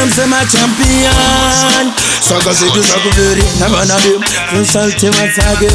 msema champion. Saka zetu za kuveri na banadu Consulte wasage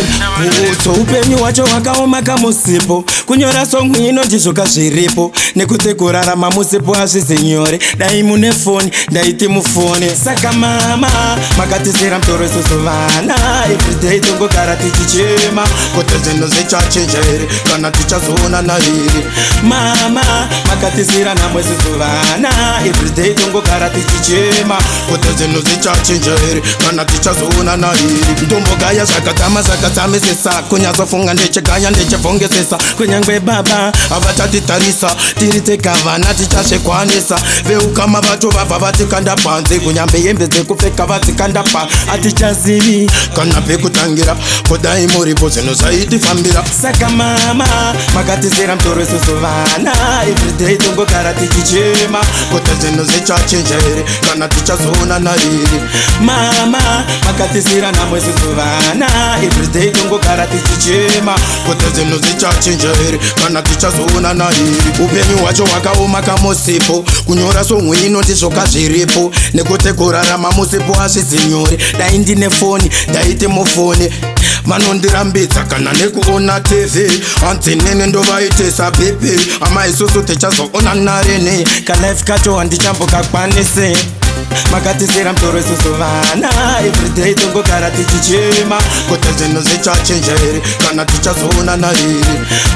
Uto upenyu wacho wakaoma kamusipo Kunyora songu ino jishoka shiripo Nekute kurara mamusipo ashizinyore Daimu nefoni, daiti mufoni Saka mama, makati sira mtore susuvana Everyday tungo karati chichima Kote zino zicha chinjere Kana ticha zona na hiri Mama, makati sira na mwezi susuvana Everyday tungo karati chichima Kote zino zicha chinjere Kana ticha zona na hiri Ndombo gaya zakatame sesa Kunyazo funga ndeche gaya ndeche fonge sesa Kunyangwe baba, avatati tarisa Tirite kavana tichashe kwanesa Veu kama vato vava vatikanda panze Kunyambe yembe zekufeka vatikanda pa Atichazivi, kana peku tangira Kodai moripo zeno zaiti fambira Saka mama, makati zera mtore susuvana Everyday tungo karati chichima Kote zeno zecha chenjere Kana ticha zona na hiri Mama, makati zira na mwezi susuvana Everyday tungo karati chichima Kote zeno zicha chenjere Kana ticha zona na hiri Upenyu wacho wakaoma kamusipo Kunyora songu ino ndishoka shiripo Nekute kurara mamusipo ashizinyore Daindi nefoni, daiti mufoni Manondirambitsa kana nekuona TV Antinene ndo vaitesa bibi Ama isusu techazo ona narene Kalife kacho andichambo kakwanise Makati sira mtore susuvana Everyday tungo karati chichima Kote zino zicha chenjere Kana ticha zona na hiri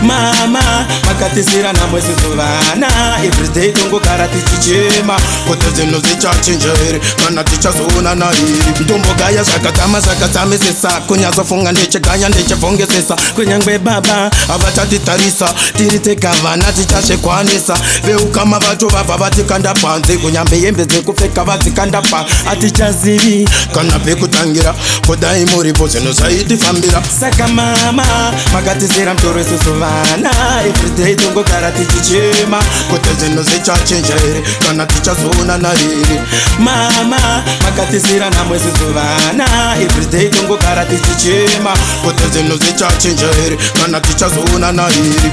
Mama, makati sira na mwezi susuvana Everyday tungo karati chichima Kote zino zicha chenjere Kana ticha zona na hiri Ndombo gaya zakatame sesa Kunyazo funga ndeche gaya ndeche fonge sesa Kunyangwe baba, avatati tarisa Tirite kavana tichashe kwanesa Veu kama vato vava vatikanda panze Kunyambe yembe zekufeka vatikanda pa Atichazivi, kana peku tangira Kodai moripo zeno zaiti fambira Saka mama, makati zira mtore susuvana Everyday tungo karati chichima Kote zeno zicha chenjere Kana ticha zona na hiri Mama, makati zira na mwezi susuvana Everyday tungo karati chichima Kote zeno zicha chenjere Kana ticha zona na hiri